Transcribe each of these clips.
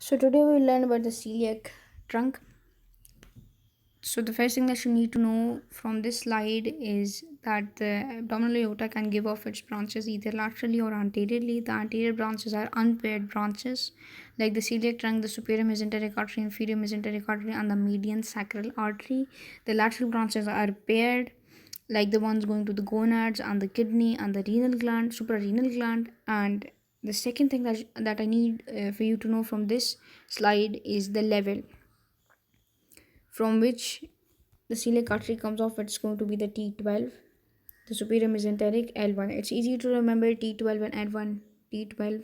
So today we will learn about the celiac trunk. So the first thing that you need to know from this slide is that the abdominal aorta can give off its branches either laterally or anteriorly. The anterior branches are unpaired branches, like the celiac trunk, the superior mesenteric artery, inferior mesenteric artery, and the median sacral artery. The lateral branches are paired, like the ones going to the gonads and the kidney and the renal gland, suprarenal gland. And the second thing that I need for you to know from this slide is the level from which the celiac artery comes off. It's going to be the T12, the superior mesenteric L1. It's easy to remember T12 and L1, T12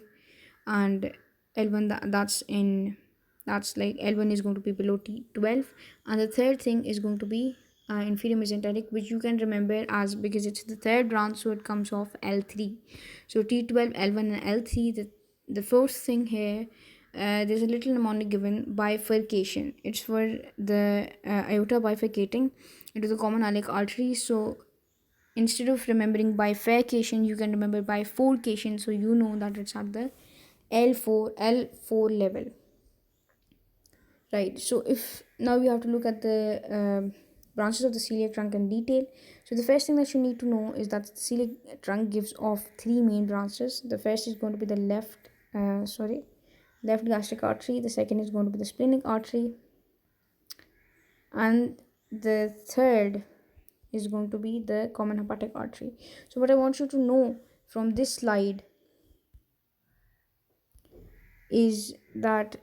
and L1. That's like L1 is going to be below T12, and the third thing is going to be inferior mesenteric, which you can remember as because it's the third branch, so it comes off L3. So T12, L1, and L3. The first thing here, there's a little mnemonic given: bifurcation. It's for the aorta bifurcating into the common iliac artery. So instead of remembering bifurcation, you can remember bifurcation. So you know that it's at the L4 level, right? So if now we have to look at the branches of the celiac trunk in detail. So the first thing that you need to know is that the celiac trunk gives off three main branches. The first is going to be the left gastric artery. The second is going to be the splenic artery, and the third is going to be the common hepatic artery. So what I want you to know from this slide is that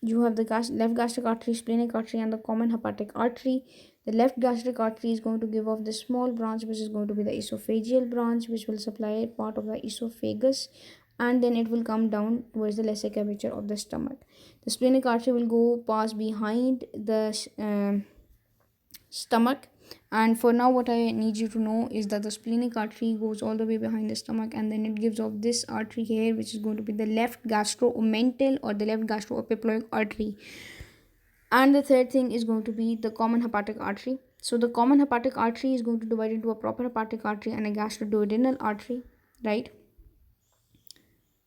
you have the left gastric artery, splenic artery, and the common hepatic artery. The left gastric artery is going to give off the small branch, which is going to be the esophageal branch, which will supply part of the esophagus, and then it will come down towards the lesser curvature of the stomach. The splenic artery will go past behind the stomach, and for now what I need you to know is that the splenic artery goes all the way behind the stomach, and then it gives off this artery here, which is going to be the left gastromental or the left gastroepiploic artery. And the third thing is going to be the common hepatic artery. So the common hepatic artery is going to divide into a proper hepatic artery and a gastroduodenal artery, right?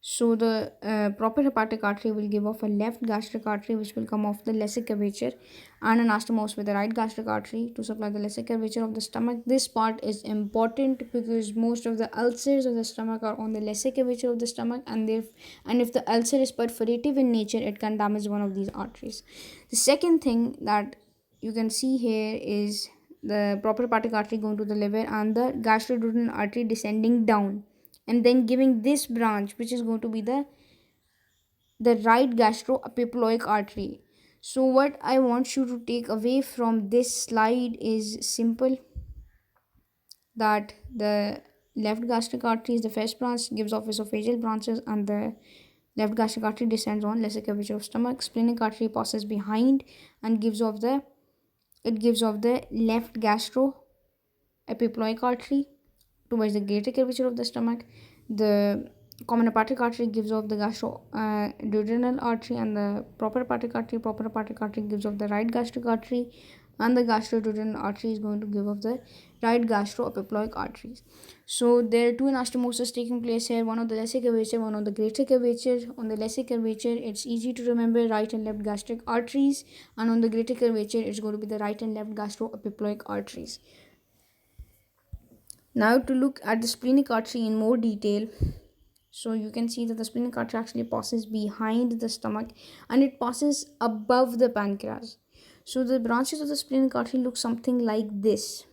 So the proper hepatic artery will give off a left gastric artery, which will come off the lesser curvature, and an anastomose with the right gastric artery to supply the lesser curvature of the stomach. This part is important because most of the ulcers of the stomach are on the lesser curvature of the stomach, and if the ulcer is perforative in nature, it can damage one of these arteries. The second thing that you can see here is the proper hepatic artery going to the liver and the gastroduodenal artery descending down, and then giving this branch, which is going to be the right gastroepiploic artery. So what I want you to take away from this slide is simple, that the left gastric artery is the first branch, gives off esophageal branches, and the left gastric artery descends on lesser curvature of stomach. Splenic artery passes behind and gives off the left gastroepiploic artery towards the greater curvature of the stomach. The common hepatic artery gives off the gastroduodenal artery, and the proper hepatic artery gives off the right gastric artery, and the gastroduodenal artery is going to give off the right gastroepiploic arteries. So there are two anastomoses taking place here, one of the lesser curvature, one of the greater curvature. On the lesser curvature, it's easy to remember right and left gastric arteries, and on the greater curvature, it's going to be the right and left gastroepiploic arteries. Now to look at the splenic artery in more detail. So you can see that the splenic artery actually passes behind the stomach, and it passes above the pancreas. So the branches of the splenic artery look something like this.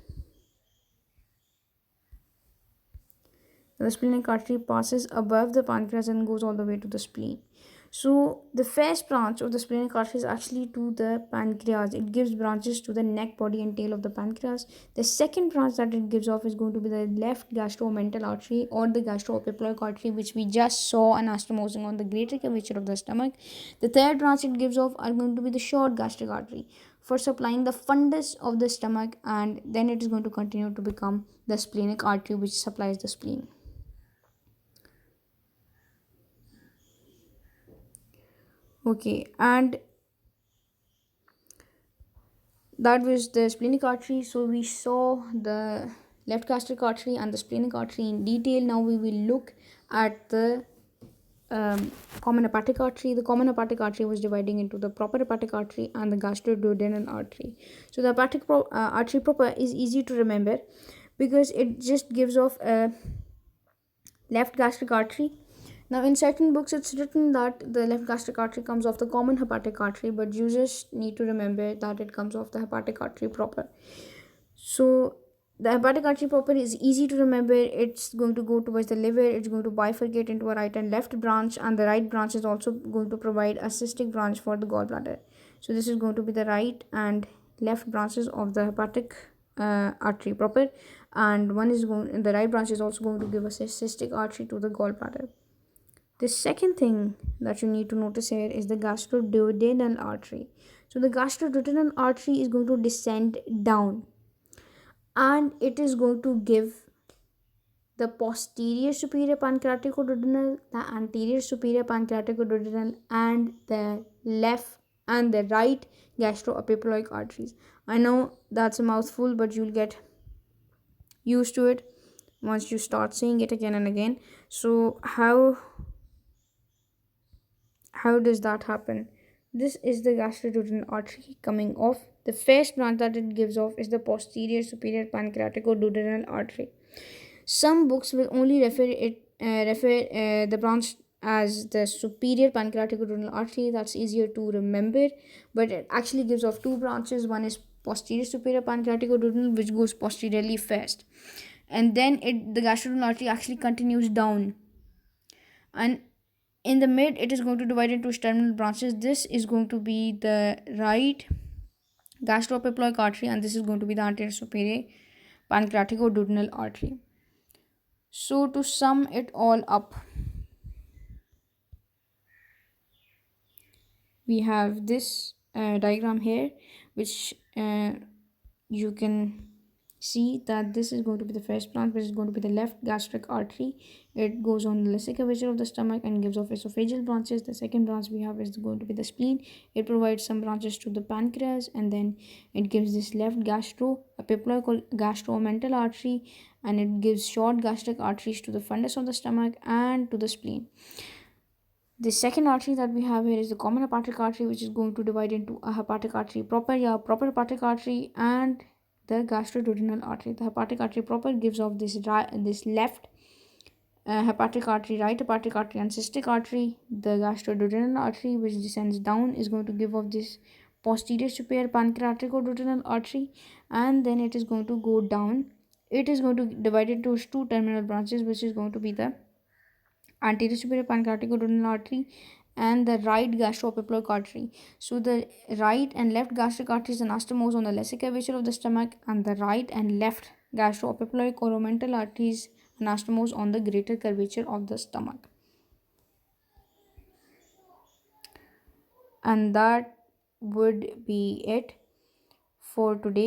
The splenic artery passes above the pancreas and goes all the way to the spleen. So the first branch of the splenic artery is actually to the pancreas. It gives branches to the neck, body, and tail of the pancreas. The second branch that it gives off is going to be the left gastromental artery or the gastroepiploic artery, which we just saw anastomosing on the greater curvature of the stomach. The third branch it gives off are going to be the short gastric artery for supplying the fundus of the stomach, and then it is going to continue to become the splenic artery, which supplies the spleen. Okay, and that was the splenic artery. So we saw the left gastric artery and the splenic artery in detail. Now we will look at the common hepatic artery. The common hepatic artery was dividing into the proper hepatic artery and the gastroduodenal artery. So the artery proper is easy to remember because it just gives off a left gastric artery. Now, in certain books, it's written that the left gastric artery comes off the common hepatic artery, but users need to remember that it comes off the hepatic artery proper. So, the hepatic artery proper is easy to remember. It's going to go towards the liver, it's going to bifurcate into a right and left branch, and the right branch is also going to provide a cystic branch for the gallbladder. So, this is going to be the right and left branches of the hepatic artery proper, and the right branch is also going to give us a cystic artery to the gallbladder. The second thing that you need to notice here is the gastroduodenal artery. So the gastroduodenal artery is going to descend down, and it is going to give the posterior superior pancreaticoduodenal, the anterior superior pancreaticoduodenal, and the left and the right gastroepiploic arteries. I know that's a mouthful, but you'll get used to it once you start saying it again and again. So how does that happen? This is the gastroduodenal artery coming off. The first branch that it gives off is the posterior superior pancreaticoduodenal artery. Some books will only refer the branch as the superior pancreaticoduodenal artery. That's easier to remember, but it actually gives off two branches. One is posterior superior pancreaticoduodenal, which goes posteriorly first, and then the gastroduodenal artery actually continues down, and in the mid it is going to divide into terminal branches. This is going to be the right gastroepiploic artery, and this is going to be the anterior superior pancreaticoduodenal artery. So to sum it all up, we have this diagram here, which you can see that this is going to be the first branch, which is going to be the left gastric artery. It goes on the lesica curvature of the stomach and gives off esophageal branches. The second branch we have is going to be the spleen. It provides some branches to the pancreas, and then it gives this left gastroepiploic or gastromental artery, and it gives short gastric arteries to the fundus of the stomach and to the spleen. The second artery that we have here is the common hepatic artery, which is going to divide into a hepatic artery proper, proper hepatic artery, and the gastroduodenal artery. The hepatic artery proper gives off this left hepatic artery, right hepatic artery, and cystic artery. The gastroduodenal artery, which descends down, is going to give off this posterior superior pancreaticoduodenal artery, and then it is going to go down. It is going to divide into two terminal branches, which is going to be the anterior superior pancreaticoduodenal artery and the right gastroepiploic artery. So the right and left gastric arteries anastomose on the lesica curvature of the stomach, and the right and left gastroepiploic or omental arteries anastomose on the greater curvature of the stomach. And that would be it for today.